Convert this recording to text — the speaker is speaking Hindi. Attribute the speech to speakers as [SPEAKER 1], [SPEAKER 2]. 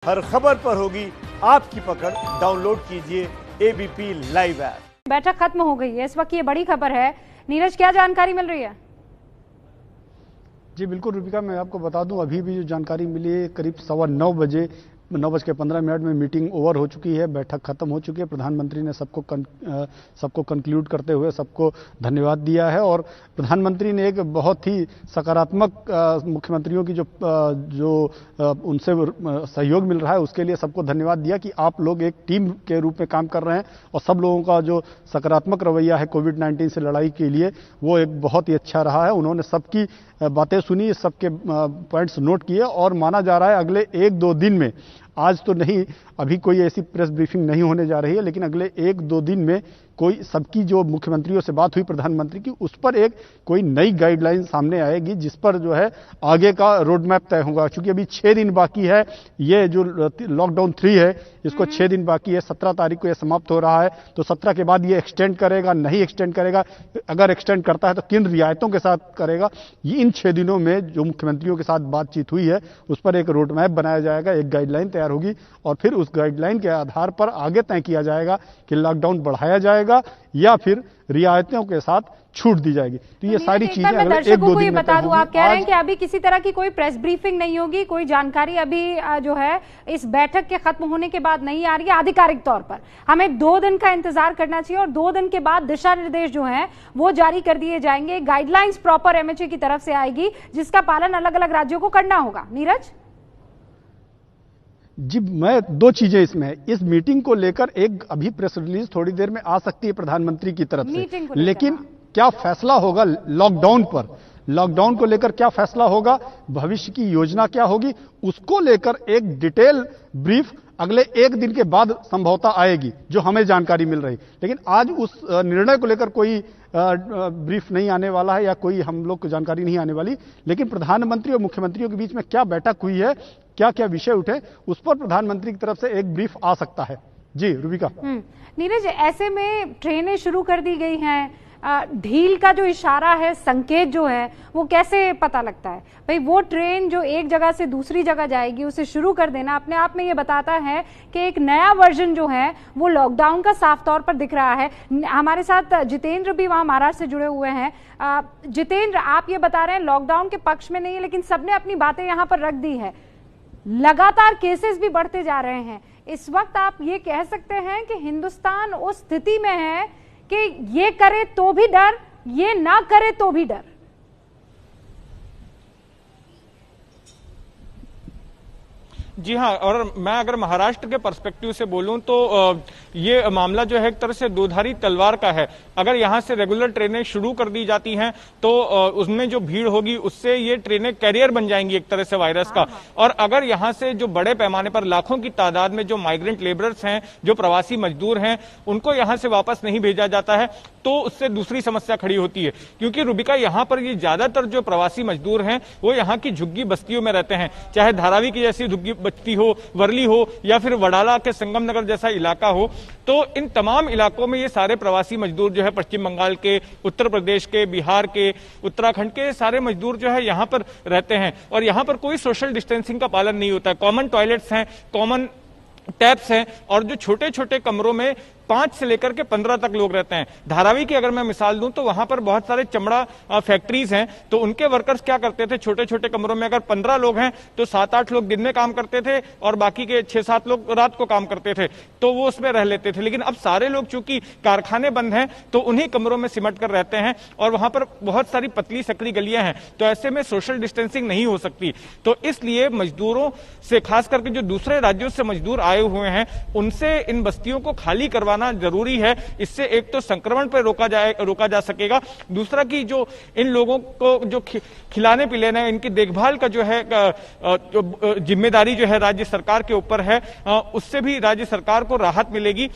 [SPEAKER 1] हर खबर पर होगी आपकी पकड़। डाउनलोड कीजिए एबीपी लाइव ऐप।
[SPEAKER 2] बैठक खत्म हो गई है, इस वक्त ये बड़ी खबर है। नीरज, क्या जानकारी मिल रही है?
[SPEAKER 3] जी बिल्कुल रूपिका, मैं आपको बता दूं, अभी भी जो जानकारी मिली है करीब 9:15 बजे 9:15 में मीटिंग ओवर हो चुकी है, बैठक खत्म हो चुकी है। प्रधानमंत्री ने सबको कंक्लूड करते हुए सबको धन्यवाद दिया है और प्रधानमंत्री ने एक बहुत ही सकारात्मक मुख्यमंत्रियों की जो उनसे सहयोग मिल रहा है उसके लिए सबको धन्यवाद दिया कि आप लोग एक टीम के रूप में काम कर रहे हैं और सब लोगों का जो सकारात्मक रवैया है कोविड-19 से लड़ाई के लिए वो एक बहुत ही अच्छा रहा है। उन्होंने सबकी बातें सुनी, सबके पॉइंट्स नोट किए और माना जा रहा है अगले 1-2 दिन में, आज तो नहीं, अभी कोई ऐसी प्रेस ब्रीफिंग नहीं होने जा रही है, लेकिन अगले 1-2 दिन में कोई सबकी जो मुख्यमंत्रियों से बात हुई प्रधानमंत्री की, उस पर एक कोई नई गाइडलाइन सामने आएगी जिस पर जो है आगे का रोड मैप तय होगा। क्योंकि अभी 6 दिन बाकी है, ये जो लॉकडाउन 3 है इसको 6 दिन बाकी है, 17 तारीख को यह समाप्त हो रहा है। तो 17 के बाद ये एक्सटेंड करेगा, नहीं एक्सटेंड करेगा, अगर एक्सटेंड करता है तो किन रियायतों के साथ करेगा, ये इन 6 दिनों में जो मुख्यमंत्रियों के साथ बातचीत हुई है उस पर एक रोड मैप बनाया जाएगा, एक गाइडलाइन तैयार होगी और फिर उस गाइडलाइन के आधार पर आगे तय किया जाएगा कि लॉकडाउन बढ़ाया जाएगा या फिर रियायतों के साथ छूट दी जाएगी। तो ये सारी चीजें अगले 1-2 दिन में
[SPEAKER 2] बता दूं, आप कह रहे हैं कि अभी किसी तरह की कोई प्रेस ब्रीफिंग नहीं होगी, कोई जानकारी अभी जो है इस बैठक के खत्म होने के बाद नहीं आ रही है आधिकारिक तौर पर। हमें 2 दिन का इंतजार करना चाहिए और 2 दिन के बाद दिशा निर्देश जो है वो जारी कर दिए जाएंगे। गाइडलाइंस प्रॉपर एमएचए की तरफ से आएगी जिसका पालन अलग अलग राज्यों को करना होगा। नीरज
[SPEAKER 3] जी, मैं 2 चीजें इसमें है, इस मीटिंग को लेकर एक अभी प्रेस रिलीज थोड़ी देर में आ सकती है प्रधानमंत्री की तरफ से, लेकिन क्या फैसला होगा लॉकडाउन पर, लॉकडाउन को लेकर क्या फैसला होगा, भविष्य की योजना क्या होगी, उसको लेकर एक डिटेल ब्रीफ अगले 1 दिन के बाद संभवतः आएगी जो हमें जानकारी मिल रही। लेकिन आज उस निर्णय को लेकर कोई ब्रीफ नहीं आने वाला है या कोई हम लोग को जानकारी नहीं आने वाली। लेकिन प्रधानमंत्री और मुख्यमंत्रियों के बीच में क्या बैठक हुई है, क्या क्या विषय उठे, उस पर प्रधानमंत्री की तरफ से एक ब्रीफ आ सकता है। जी रूबिका।
[SPEAKER 2] नीरज, ऐसे में ट्रेनें शुरू कर दी गई हैं, ढील का जो इशारा है, संकेत जो है वो कैसे पता लगता है? भाई वो ट्रेन जो एक जगह से दूसरी जगह जाएगी उसे शुरू कर देना अपने आप में ये बताता है कि एक नया वर्जन जो है वो लॉकडाउन का साफ तौर पर दिख रहा है। हमारे साथ जितेंद्र भी वहां महाराष्ट्र से जुड़े हुए हैं। जितेंद्र, आप ये बता रहे हैं लॉकडाउन के पक्ष में नहीं है, लेकिन सबने अपनी बातें यहाँ पर रख दी है, लगातार केसेस भी बढ़ते जा रहे हैं। इस वक्त आप ये कह सकते हैं कि हिंदुस्तान उस स्थिति में है कि ये करे तो भी डर, ये ना करे तो भी डर।
[SPEAKER 4] जी हाँ, और मैं अगर महाराष्ट्र के पर्सपेक्टिव से बोलूं तो ये मामला जो है एक तरह से दोधारी तलवार का है। अगर यहां से रेगुलर ट्रेनें शुरू कर दी जाती हैं तो उसमें जो भीड़ होगी उससे ये ट्रेनें कैरियर बन जाएंगी एक तरह से वायरस का। और अगर यहां से जो बड़े पैमाने पर लाखों की तादाद में जो माइग्रेंट लेबरर्स हैं, जो प्रवासी मजदूर हैं, उनको यहां से वापस नहीं भेजा जाता है तो उससे दूसरी समस्या खड़ी होती है। क्योंकि रूबिका, यहां पर ये ज्यादातर जो प्रवासी मजदूर हैं वो यहाँ की झुग्गी बस्तियों में रहते हैं, चाहे धारावी की जैसी झुग्गी बस्ती हो, वर्ली हो या फिर वडाला के संगम नगर जैसा इलाका हो। तो इन तमाम इलाकों में ये सारे प्रवासी मजदूर जो है पश्चिम बंगाल के, उत्तर प्रदेश के, बिहार के, उत्तराखंड के सारे मजदूर जो है यहाँ पर रहते हैं और यहाँ पर कोई सोशल डिस्टेंसिंग का पालन नहीं होता है। कॉमन टॉयलेट्स हैं, कॉमन टैप्स हैं और जो छोटे छोटे कमरों में 5 से लेकर के 15 तक लोग रहते हैं। धारावी की अगर मैं मिसाल दूं तो वहां पर बहुत सारे चमड़ा फैक्ट्रीज हैं, तो उनके वर्कर्स क्या करते थे, छोटे छोटे कमरों में अगर 15 लोग हैं तो 7-8 लोग दिन में काम करते थे और बाकी के 6-7 लोग रात को काम करते थे, तो वो उसमें रह लेते थे। लेकिन अब सारे लोग चूंकि कारखाने बंद हैं तो उन्हीं कमरों में सिमट कर रहते हैं और वहां पर बहुत सारी पतली सकरी गलियां हैं, तो ऐसे में सोशल डिस्टेंसिंग नहीं हो सकती। तो इसलिए मजदूरों से, खास करके जो दूसरे राज्यों से मजदूर आए हुए हैं, उनसे इन बस्तियों को खाली करवाना जरूरी है। इससे एक तो संक्रमण पर रोका जा सकेगा, दूसरा कि जो इन लोगों को जो खिलाने पिलाने, इनकी देखभाल का जो है जिम्मेदारी जो है राज्य सरकार के ऊपर है, उससे भी राज्य सरकार को राहत मिलेगी।